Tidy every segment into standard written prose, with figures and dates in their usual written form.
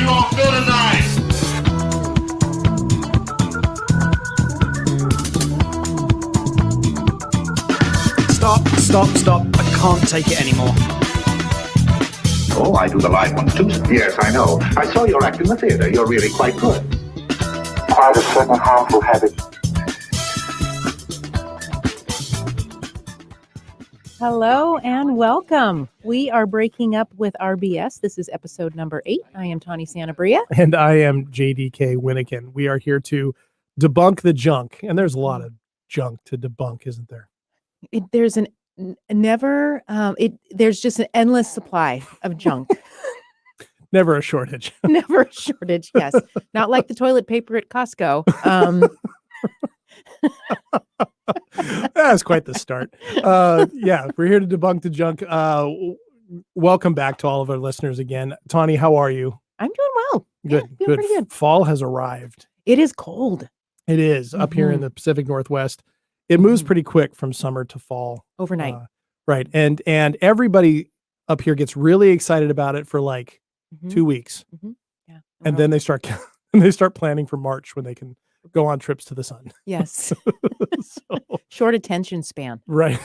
you all feel tonight? Stop. I can't take it anymore. Oh, I do the live ones too. Yes, I know. I saw your act in the theater. You're really quite good. Quite a certain harmful habit. Hello and welcome. We are breaking up with RBS. This is episode number 8. I am Tawny Santabria. And I am JDK Winnikin. We are here to debunk the junk. And there's a lot of junk to debunk, isn't there? There's just an endless supply of junk. Never a shortage. Never a shortage, yes. Not like the toilet paper at Costco. That's quite the start. Yeah, we're here to debunk the junk. Welcome back to all of our listeners again. Tawny, how are you? I'm doing well. Good, yeah, good. Pretty good. Fall has arrived. It is cold. It is up here in the Pacific Northwest. It moves pretty quick from summer to fall. Overnight. Right. And everybody up here gets really excited about it for like 2 weeks. Yeah. And then they start planning for March when they can go on trips to the sun. Yes. So, short attention span. right.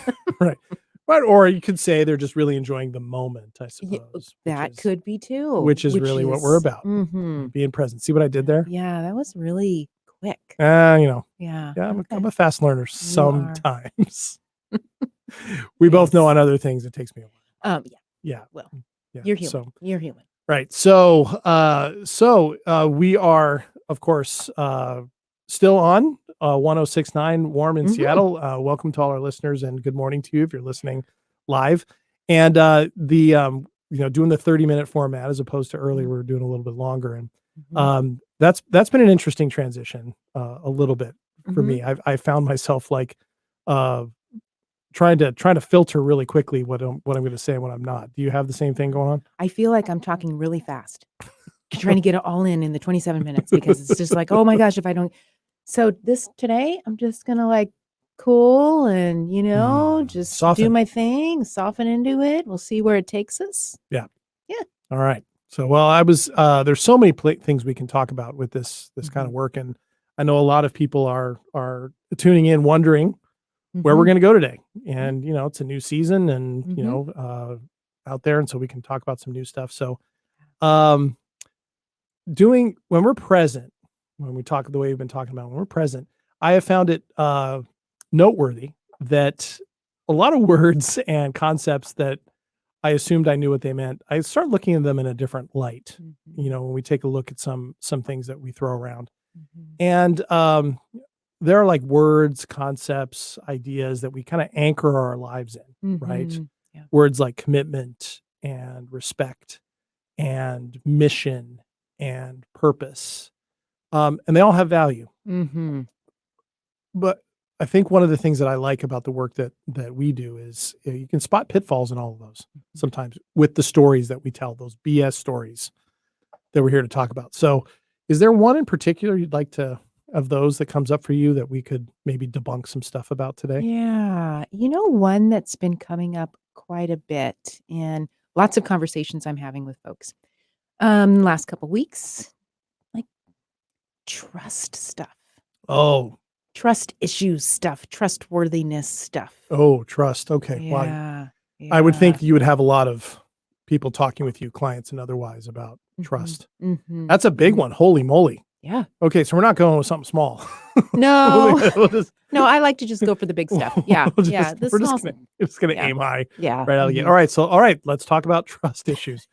But, or you could say they're just really enjoying the moment, I suppose. That could be too. Which is really what we're about. Being present. See what I did there? Yeah, that was really quick. Yeah. Yeah. I'm a fast learner sometimes. We both know on other things it takes me a while. Yeah. Well, yeah. you're human. So, you're human. right. So we are, of course, still on 106.9 warm in Seattle. Welcome to all our listeners and good morning to you if you're listening live. And doing the 30-minute format as opposed to earlier, we were doing a little bit longer. And that's been an interesting transition a little bit for me. I found myself like trying to filter really quickly what I'm going to say and what I'm not. Do you have the same thing going on? I feel like I'm talking really fast, trying to get it all in the 27 minutes because it's just like, oh my gosh, if I don't. So today, I'm just going to like cool and, just soften. do my thing, soften into it. We'll see where it takes us. Yeah. Yeah. All right. So, there's so many things we can talk about with this kind of work. And I know a lot of people are tuning in, wondering where we're going to go today. And, it's a new season and, out there. And so we can talk about some new stuff. So, when we're present, when we talk the way we've been talking about, when we're present, I have found it noteworthy that a lot of words and concepts that I assumed I knew what they meant, I start looking at them in a different light, when we take a look at some things that we throw around. And there are like words, concepts, ideas that we kind of anchor our lives in, right? Yeah. Words like commitment and respect and mission and purpose. And they all have value. But I think one of the things that I like about the work that we do is you can spot pitfalls in all of those sometimes with the stories that we tell, those BS stories that we're here to talk about. So is there one in particular you'd like to, of those that comes up for you that we could maybe debunk some stuff about today? Yeah. One that's been coming up quite a bit in lots of conversations I'm having with folks last couple weeks, like trust stuff. Oh, trust issues stuff, trustworthiness stuff. Oh, trust. Okay. Yeah. Well, I would think you would have a lot of people talking with you, clients and otherwise, about trust. That's a big one. Holy moly. Yeah. Okay. So we're not going with something small. No. No, I like to just go for the big stuff. Yeah. We're just going to aim high. Yeah. Right out of the gate. All right. Let's talk about trust issues.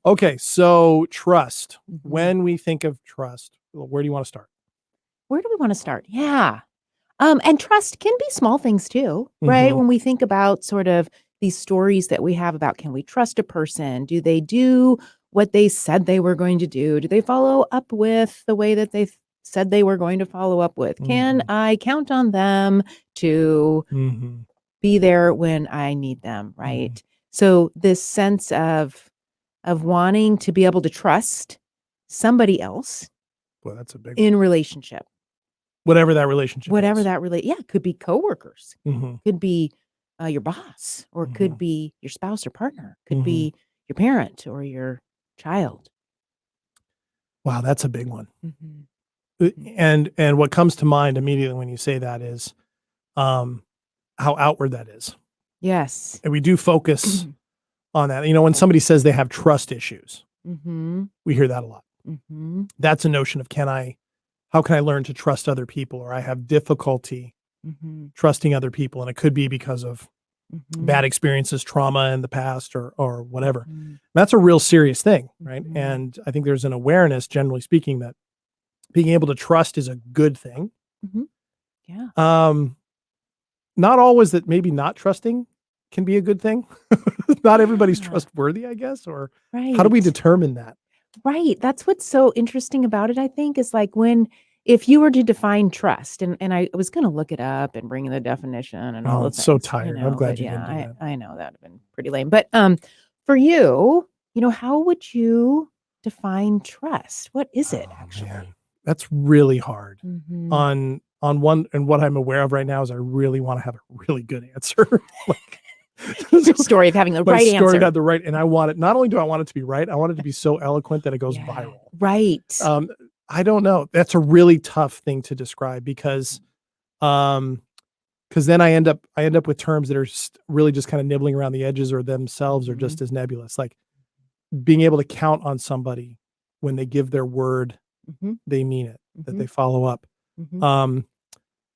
Okay. So trust. When we think of trust, where do you want to start? Where do we want to start? Yeah. And trust can be small things too, right? When we think about sort of these stories that we have about, can we trust a person? Do they do what they said they were going to do? Do they follow up with the way that they said they were going to follow up with? Can I count on them to be there when I need them, right? So this sense of wanting to be able to trust somebody else that's a big in relationship. Whatever that relationship is. Could be coworkers, could be your boss, or could be your spouse or partner, could be your parent or your child. Wow, that's a big one. Mhm. And what comes to mind immediately when you say that is how outward that is. Yes. And we do focus on that. When somebody says they have trust issues, Mhm. we hear that a lot. Mhm. That's a notion of how can I learn to trust other people, or I have difficulty Mhm. trusting other people. And it could be because of bad Mhm. experiences, trauma in the past, or whatever. Mhm. That's a real serious thing, right? Mhm. And I think there's an awareness, generally speaking, that being able to trust is a good thing. Mhm. Yeah. Um, Not always that maybe not trusting can be a good thing. Not everybody's Yeah. trustworthy, I guess, or how do we Right. determine that? Right. That's what's so interesting about it, I think, is like if you were to define trust, and I was gonna look it up and bring in the definition and all Oh, the I'm so things, tired. I'm glad but you yeah, didn't do that. I know that'd have been pretty lame. But for you, how would you define trust? What is it Oh man, actually? that's really hard. Mhm. On one, and what I'm aware of right now is I really want to have a really good answer. Like Your story of having the my right story to answer. have the right, and I want it. Not only do I want it to be right, I want it to be so eloquent that it goes Yeah. viral. Right. Um, I don't know. That's a really tough thing to describe um, because then I end up with terms that are really just kind of nibbling around the edges, or themselves are Mhm. just as nebulous. Like being able to count on somebody when they give their word, Mhm. they mean it, that they Mhm. follow up. Mhm. Um,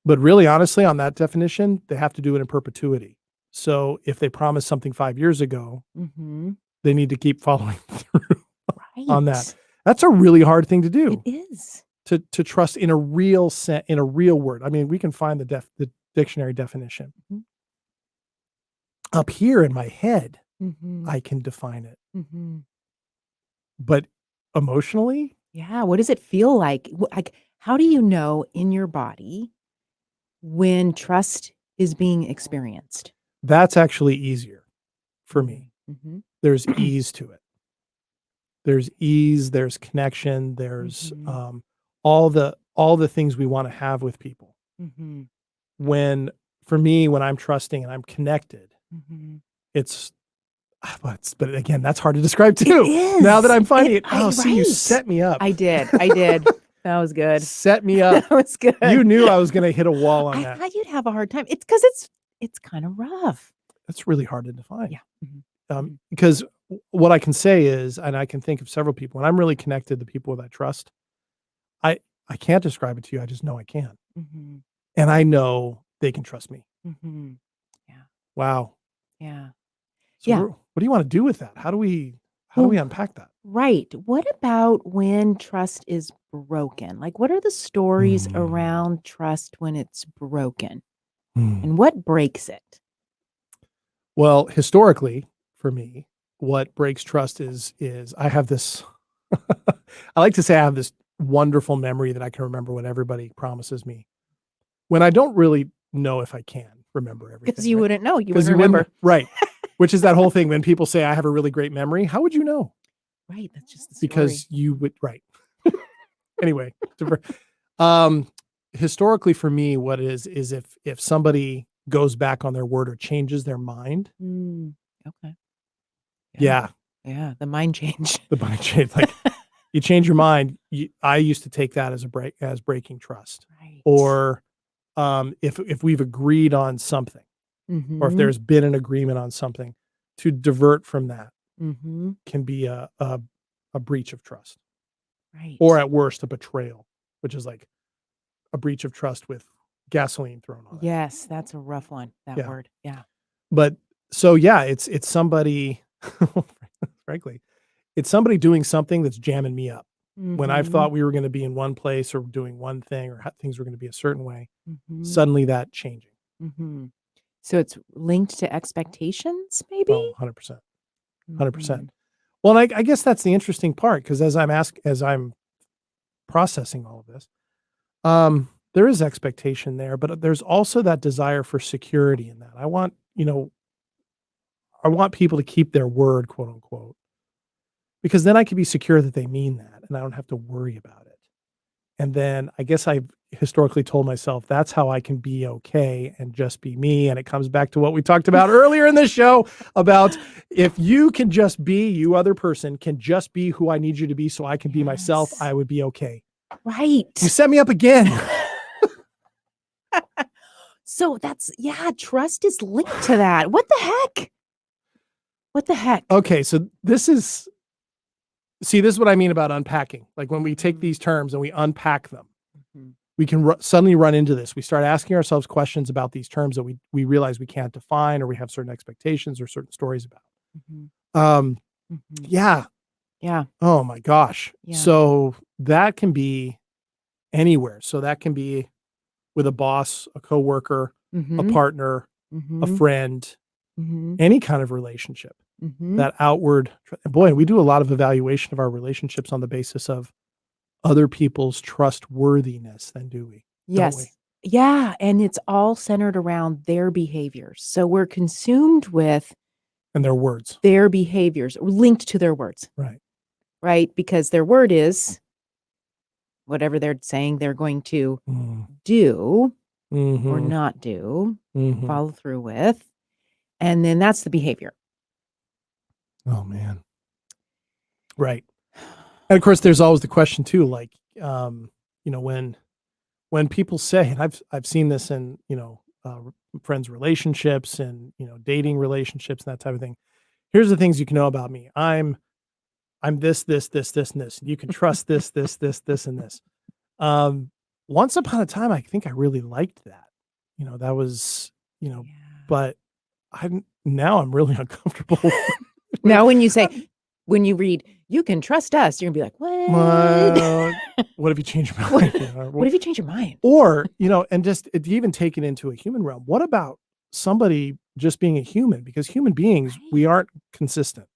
but really, honestly, on that definition, they have to do it in perpetuity. So if they promised something 5 years ago, Mhm. they need to keep following through on that. Right. That's a really hard thing to It do, is. to trust in a real in a real word. I mean, we can find the dictionary definition Mhm. up here in my head. Mhm. I can define it, Mhm. but emotionally, Yeah, what does it feel like? Like, how do you know in your body when trust is being experienced? that's actually easier for Mm, me. mhm. There's ease to it. There's ease, there's connection, there's Mhm. all the things we want to have with people. Mhm. When For me, when I'm trusting and I'm connected, Mhm. it's but again, that's hard to describe It too. Now that is. I'm finding It it, I oh, see, you right. set me up. I did. I did. That was good. Set me up. That was You good. knew I was gonna hit a wall on I that. thought you'd have a hard time. It's because it's kinda rough. That's really hard to define. Yeah. Mhm. Mhm. Because what I can say is, and I can think of several people, when I'm really connected to people that I trust, I I can't describe it to you. I just know I can, Mhm. and I know they can trust me. Mhm. Yeah. Wow. Yeah. So Yeah. what do you want to do with that? How do we Well, unpack that? right. What about when trust is broken? Like, what are the stories Hmm. around trust when it's broken? Hmm. And what breaks it? Well, historically, for me, what breaks trust is I have this. I like to say I have this wonderful memory that I can remember what everybody promises me when I don't really know if I can remember Because everything, you right? wouldn't know. You Because wouldn't you wouldn't, remember. right? Which is that whole thing when people say I have a really great memory. How would you know? Right. That's just the story. Because you would, right? Anyway, um, historically for me, what is if somebody goes back on their word or changes their mind, Mm, okay. Yeah. yeah, Yeah. The mind change. the mind change. Like you change your mind. I used to take that as breaking trust, Right. or if we've agreed on something, or if Mm-hmm. there's been an agreement on something, to divert from that Mm-hmm. can be a breach of trust, or Right. at worst a betrayal, which is like a breach of trust with gasoline thrown on it. Yes, that's a rough one. That Yeah. word. Yeah. But so yeah, it's somebody frankly, it's somebody doing something that's jamming me up. When I've Mm-hmm. thought we were going to be in one place or doing one thing, or things were going to be a certain way, Mm-hmm. suddenly that changing. Mm-hmm. So it's linked to expectations, maybe? Oh, 100%. Mhm. 100%. Well, I guess that's the interesting part, because as I'm processing all of this, there is expectation there, but there's also that desire for security in that. I want people to keep their word, quote unquote, because then I can be secure that they mean that and I don't have to worry about it. And then I guess historically told myself that's how I can be okay and just be me. And it comes back to what we talked about earlier in this show about if you can just be, you other person can just be who I need you to be so I can be myself, Yes. I would be okay. Right. You set me up again. So trust is linked to that. What the heck? What the heck? Okay, so this is what I mean about unpacking. Like when we take these terms and we unpack them, we can suddenly run into this. We start asking ourselves questions about these terms that we realize we can't define, or we have certain expectations or certain stories about. Yeah. Yeah. Oh my gosh. Yeah. So that can be anywhere. So that can be with a boss, a coworker, a partner, a friend, any kind of relationship. That outward, boy, we do a lot of evaluation of our relationships on the basis of other people's trustworthiness, then do we? Yes. Don't we? Yeah. And it's all centered around their behaviors. So we're consumed with And their words. their behaviors linked to their words. Right. Right. Because their word is whatever they're saying they're going to do or not do, follow through with. And then that's the behavior. Oh man. Right. And of course there's always the question too, like, when people say, and I've seen this in, friends' relationships and, dating relationships and that type of thing. Here's the things you can know about me. I'm this, this, this, this, and this. You can trust this, this, this, this, and this. Once upon a time, I think I really liked that. That was, but now I'm really uncomfortable. Now, when you read, you can trust us, you're gonna be like, what? Well, what if you change your mind? What if you change your mind? Or, and just to even take it into a human realm, what about somebody just being a human? Because human beings, we aren't consistent.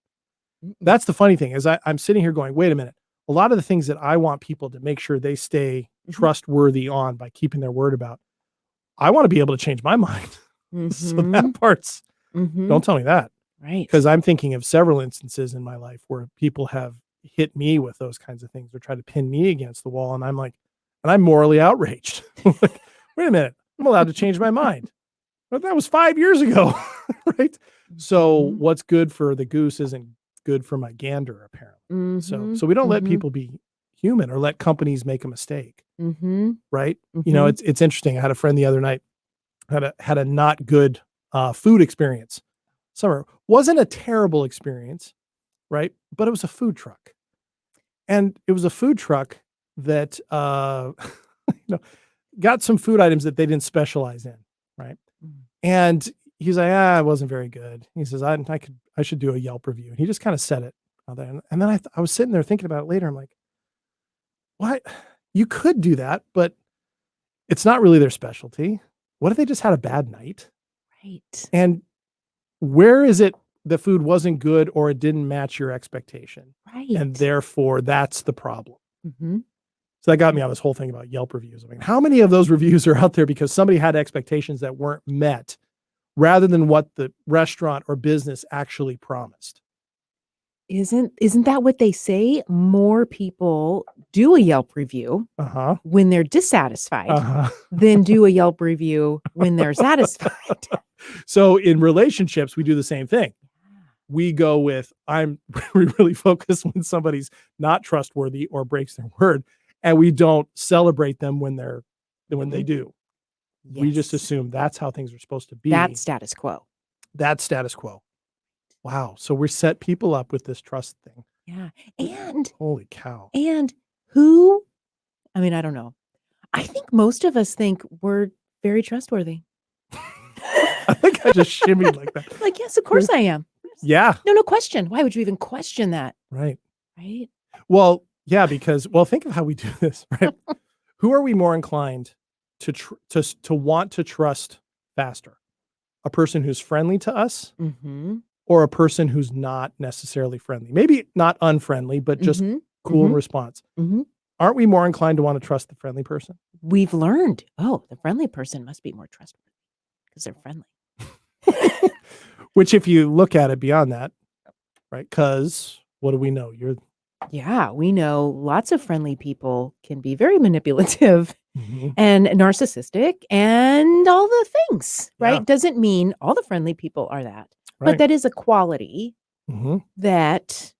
That's the funny thing is I'm sitting here going, wait a minute. A lot of the things that I want people to make sure they stay trustworthy on by keeping their word about, I want to be able to change my mind. So that part's, don't tell me that. Right. Because I'm thinking of several instances in my life where people have hit me with those kinds of things or try to pin me against the wall. And I'm like, and I'm morally outraged. Like, wait a minute, I'm allowed to change my mind. But that was 5 years ago. Right. So what's good for the goose isn't good for my gander, apparently. So we don't let people be human or let companies make a mistake. Right. It's interesting. I had a friend the other night had a not good food experience. Summer wasn't a terrible experience, right? But it was a food truck. And it was a food truck that got some food items that they didn't specialize in, right? And he's like, it wasn't very good. He says, I should do a Yelp review. And he just kind of said it out there. And then I was sitting there thinking about it later. I'm like, what? You could do that, but it's not really their specialty. What if they just had a bad night? Right. And where is it the food wasn't good or it didn't match your expectation? Right. And therefore that's the problem. So that got me on this whole thing about Yelp reviews. I mean, how many of those reviews are out there because somebody had expectations that weren't met rather than what the restaurant or business actually promised? Isn't that what they say? More people do a Yelp review when they're dissatisfied than do a Yelp review when they're satisfied. So in relationships, we do the same thing. We go with, we really focus when somebody's not trustworthy or breaks their word, and we don't celebrate them when they do. Yes. We just assume that's how things are supposed to be. That's status quo. That's status quo. Wow. So we set people up with this trust thing. Yeah. And holy cow. And I don't know. I think most of us think we're very trustworthy. I think I just shimmied like that. Like, yes, of course I am. Yeah. No question. Why would you even question that? Right. Right. Well, yeah, because, think of how we do this, right? Who are we more inclined to want to trust faster? A person who's friendly to us or a person who's not necessarily friendly? Maybe not unfriendly, but just cool response. Aren't we more inclined to want to trust the friendly person? We've learned, the friendly person must be more trustworthy because they're friendly. Which if you look at it beyond that, right? Because what do we know? Yeah, we know lots of friendly people can be very manipulative and narcissistic and all the things, right? Yeah. Doesn't mean all the friendly people are that, but Right. that is a quality that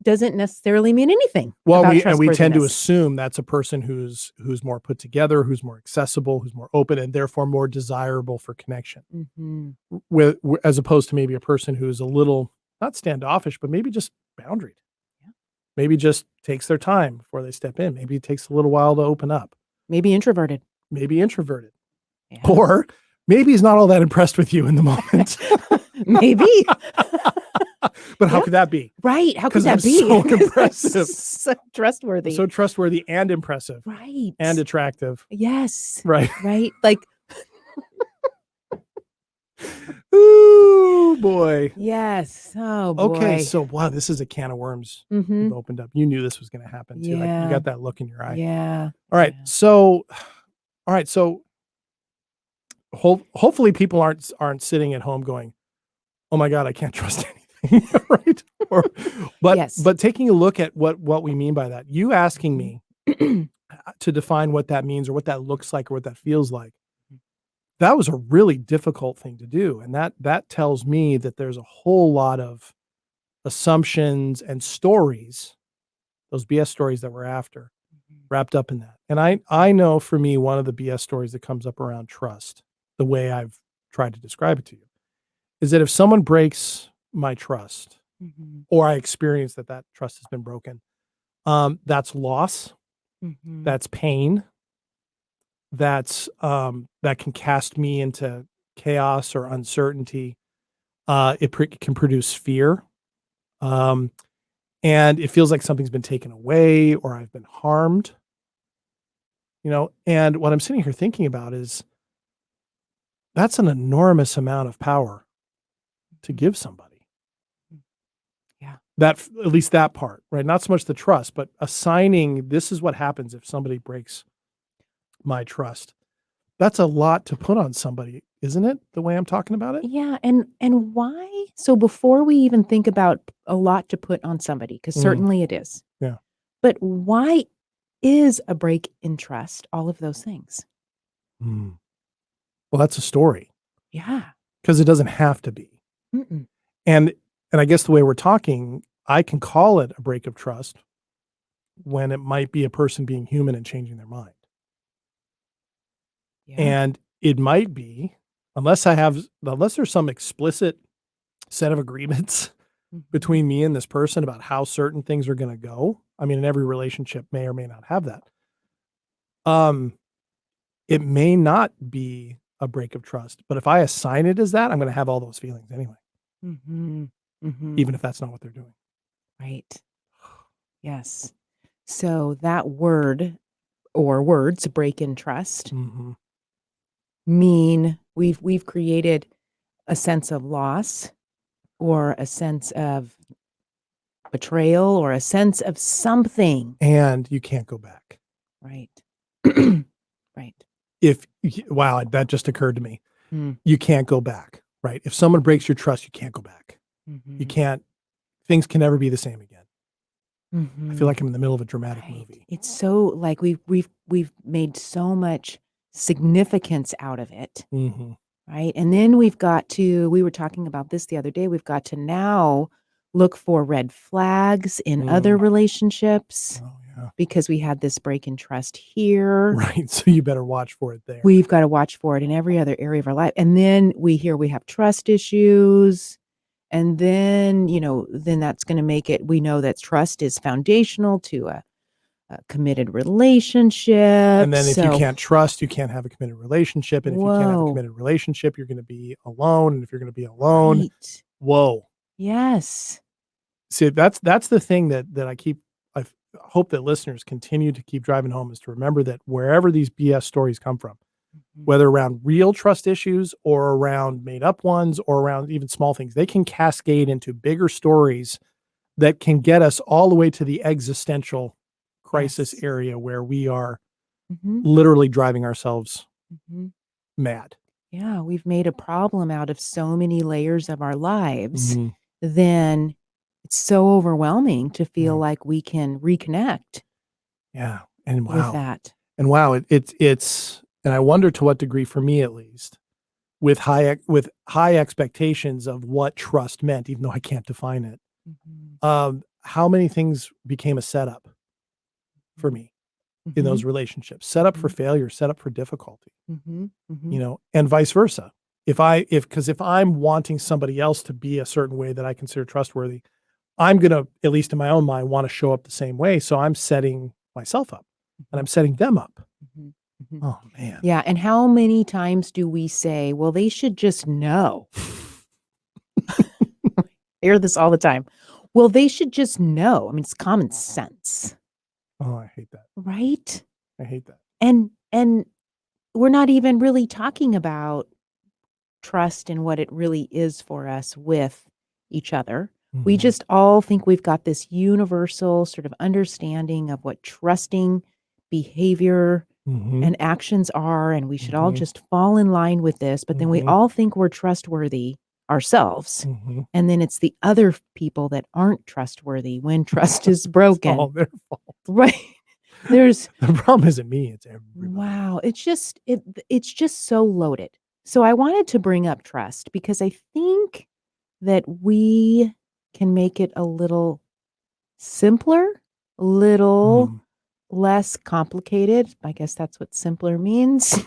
doesn't necessarily mean anything Well, about we tend to trustworthiness. assume that's a person who's more put together, who's more accessible, who's more open, and therefore more desirable for connection. As opposed to maybe a person who's a little not standoffish, but maybe just boundaried. Yeah. Maybe just takes their time before they step in. Maybe it takes a little while to open up. Maybe introverted. Yeah. Or maybe he's not all that impressed with you in the moment. Maybe. But how could that be? Right. How could that I'm be? so impressive. So trustworthy. So trustworthy and impressive. Right. And attractive. Yes. Right. Right. Like, ooh, boy. yes. Oh, boy. Okay. So, wow, this is a can of worms you've opened up. You knew this was going to happen too. Yeah. You got that look in your eye. Yeah. All right. So, hopefully people aren't sitting at home going, oh my God, I can't trust anything. Right. But taking a look at what we mean by that, you asking me to define what that means or what that looks like or what that feels like, that was a really difficult thing to do. And that tells me that there's a whole lot of assumptions and stories, those BS stories that we're after, wrapped up in that. And I know for me, one of the BS stories that comes up around trust, the way I've tried to describe it to you, is that if someone breaks my trust or I experience that trust has been broken, that's loss, that's pain, that can cast me into chaos or uncertainty. It can produce fear. And it feels like something's been taken away or I've been harmed, and what I'm sitting here thinking about is that's an enormous amount of power to give somebody. Yeah. That, at least that part, right? Not so much the trust, but assigning this is what happens if somebody breaks my trust. That's a lot to put on somebody, isn't it? The way I'm talking about it? Yeah. And why? So before we even think about a lot to put on somebody, because certainly it is. Yeah. But why is a break in trust all of those things? Well, that's a story. Yeah. Because it doesn't have to be. And I guess the way we're talking, I can call it a break of trust when it might be a person being human and changing their mind. Yeah. And it might be, unless there's some explicit set of agreements between me and this person about how certain things are going to go. I mean, and every relationship may or may not have that. It may not be a break of trust, but if I assign it as that, I'm going to have all those feelings anyway. Even if that's not what they're doing. Right. Yes. So that word or words, break in trust, mean we've created a sense of loss or a sense of betrayal or a sense of something. And you can't go back. Right. Right. Wow, that just occurred to me. You can't go back, right? If someone breaks your trust, you can't go back. You can't, things can never be the same again. I feel like I'm in the middle of a dramatic movie. It's so like we've made so much significance out of it. Right. And then we were talking about this the other day, we've got to now look for red flags in other relationships. Oh, yeah. Because we had this break in trust here. Right. So you better watch for it there. We've got to watch for it in every other area of our life. And then we have trust issues. And then, then that's going to make it, we know that trust is foundational to a committed relationship. And then if you can't trust, you can't have a committed relationship. And if you can't have a committed relationship, you're going to be alone. And if you're going to be alone, whoa. Yes. See, that's the thing that I hope that listeners continue to keep driving home, is to remember that wherever these BS stories come from, whether around real trust issues or around made up ones or around even small things, they can cascade into bigger stories that can get us all the way to the existential crisis area where we are literally driving ourselves mad. Yeah, we've made a problem out of so many layers of our lives. Then it's so overwhelming to feel like we can reconnect. Yeah. And with that. And wow, it's and I wonder to what degree, for me at least, with high expectations of what trust meant, even though I can't define it. How many things became a setup for me in those relationships, set up for failure, set up for difficulty, and vice versa. Because if I'm wanting somebody else to be a certain way that I consider trustworthy, I'm going to, at least in my own mind, want to show up the same way. So I'm setting myself up and I'm setting them up. Oh man. Yeah. And how many times do we say, well, they should just know? I hear this all the time. Well, they should just know. I mean, it's common sense. Oh, I hate that. Right? I hate that. And we're not even really talking about trust and what it really is for us with each other. We just all think we've got this universal sort of understanding of what trusting behavior and actions are, and we should all just fall in line with this. But then we all think we're trustworthy ourselves. And then it's the other people that aren't trustworthy when trust is broken. It's all their fault. Right. The problem isn't me, it's everybody. Wow. It's just so loaded. So I wanted to bring up trust because I think that we can make it a little simpler, a little less complicated. I guess that's what simpler means.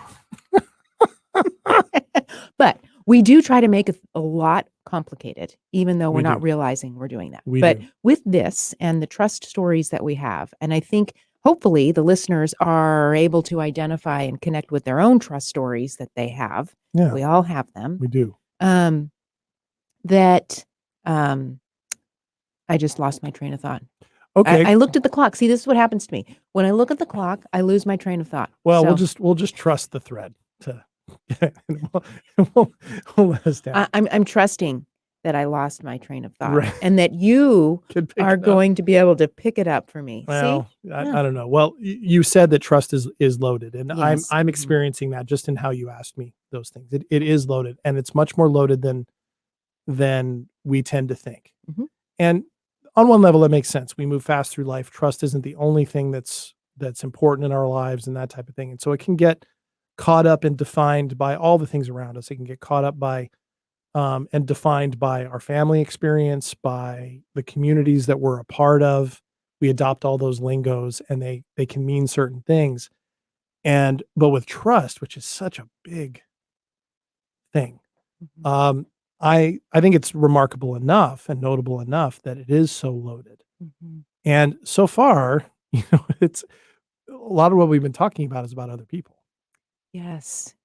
But we do try to make it a lot complicated, even though we're not realizing we're doing that. But with this and the trust stories that we have, and I think hopefully the listeners are able to identify and connect with their own trust stories that they have. Yeah. We all have them. We do. I just lost my train of thought. Okay. I looked at the clock. See, this is what happens to me. When I look at the clock, I lose my train of thought. Well, we'll just trust the thread to we'll let us down. I'm trusting that I lost my train of thought, right. and that you are going to be able to pick it up for me. Well, See? I don't know. Well, you said that trust is loaded, and Yes. I'm experiencing that just in how you asked me those things. It is loaded, and it's much more loaded than we tend to think. And on one level, it makes sense. We move fast through life. Trust isn't the only thing that's important in our lives and that type of thing. And so it can get caught up and defined by all the things around us. It can get caught up by and defined by our family experience, by the communities that we're a part of. We adopt all those lingos and they can mean certain things. But with trust, which is such a big thing, I think it's remarkable enough and notable enough that it is so loaded. And so far, it's a lot of what we've been talking about is about other people. Yes.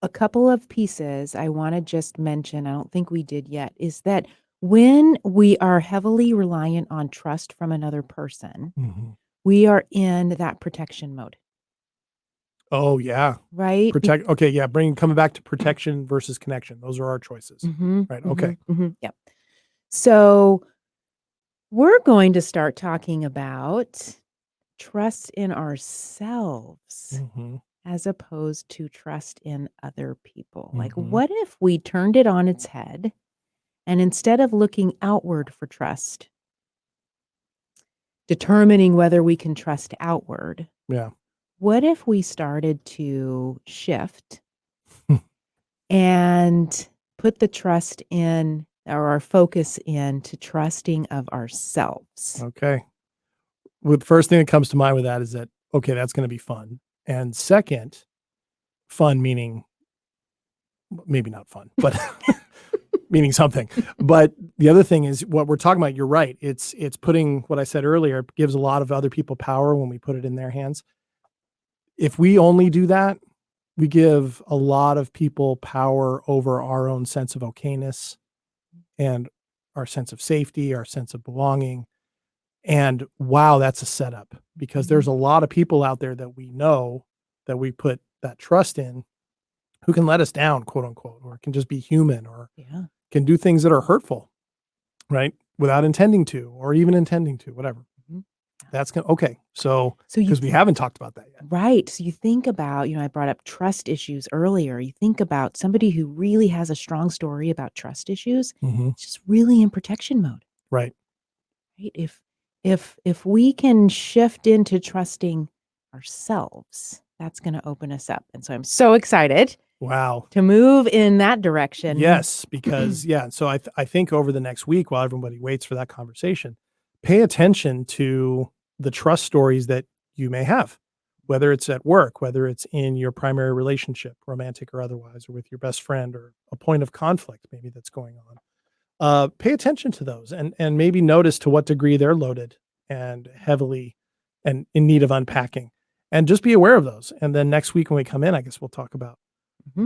A couple of pieces I want to just mention, I don't think we did yet, is that when we are heavily reliant on trust from another person, we are in that protection mode. Oh yeah. Right? Okay, yeah, coming back to protection versus connection. Those are our choices. Right. Okay. Yep. So we're going to start talking about trust in ourselves as opposed to trust in other people. Like, what if we turned it on its head and instead of looking outward for trust, determining whether we can trust outward? Yeah. What if we started to shift and put the trust in, or our focus in, to trusting of ourselves? Okay. Well, the first thing that comes to mind with that is that, okay, that's going to be fun. And second, fun meaning maybe not fun, but meaning something. But the other thing is what we're talking about. You're right. It's putting what I said earlier, gives a lot of other people power when we put it in their hands. If we only do that, we give a lot of people power over our own sense of okayness and our sense of safety, our sense of belonging. And wow, that's a setup, because there's a lot of people out there that we know that we put that trust in who can let us down, quote unquote, or can just be human, or can do things that are hurtful, right? Without intending to, or even intending to, whatever. That's okay. So because we haven't talked about that yet. Right. So you think about, I brought up trust issues earlier. You think about somebody who really has a strong story about trust issues, it's just really in protection mode. Right. Right. If we can shift into trusting ourselves, that's going to open us up. And so I'm so excited Wow. to move in that direction. Yes, because so I think over the next week, while everybody waits for that conversation, pay attention to the trust stories that you may have, whether it's at work, whether it's in your primary relationship, romantic or otherwise, or with your best friend, or a point of conflict maybe that's going on. Pay attention to those and maybe notice to what degree they're loaded and heavily and in need of unpacking, and just be aware of those. And then next week when we come in, I guess we'll talk about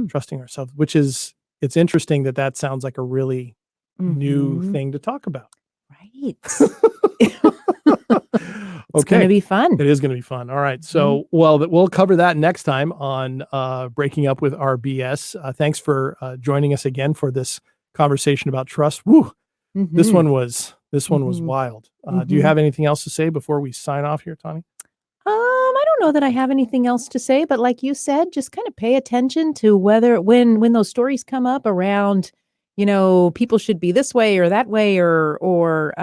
trusting ourselves, which is, it's interesting that sounds like a really new thing to talk about. Right. It's going to be fun. It is going to be fun. All right. So, we'll cover that next time on Breaking Up with Our BS. Thanks for joining us again for this conversation about trust. Woo. This one was wild. Do you have anything else to say before we sign off here, Tawny? I don't know that I have anything else to say, but like you said, just kind of pay attention to whether when those stories come up around, people should be this way or that way, or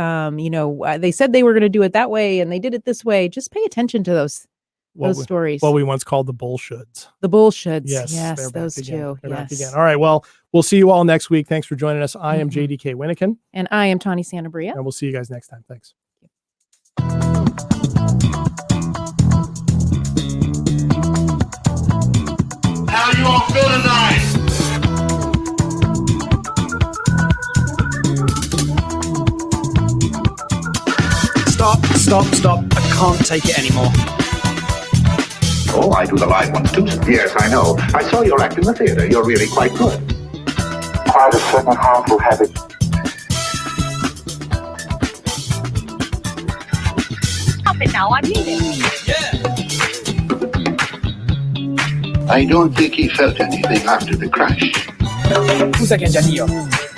they said they were going to do it that way and they did it this way. Just pay attention to those stories. What we once called the bullshods. The bullshods. Yes, Yes, those two. They're back Yes. again. All right. Well, we'll see you all next week. Thanks for joining us. I am JDK Winnikin. And I am Tawny Santabria. And we'll see you guys next time. Thanks. How you all feel tonight? Stop. I can't take it anymore. Oh, I do the live ones too. Yes, I know. I saw your act in the theater. You're really quite good. Quite a certain harmful habit. Stop it now, I need it. I don't think he felt anything after the crash. Un second, Janillo.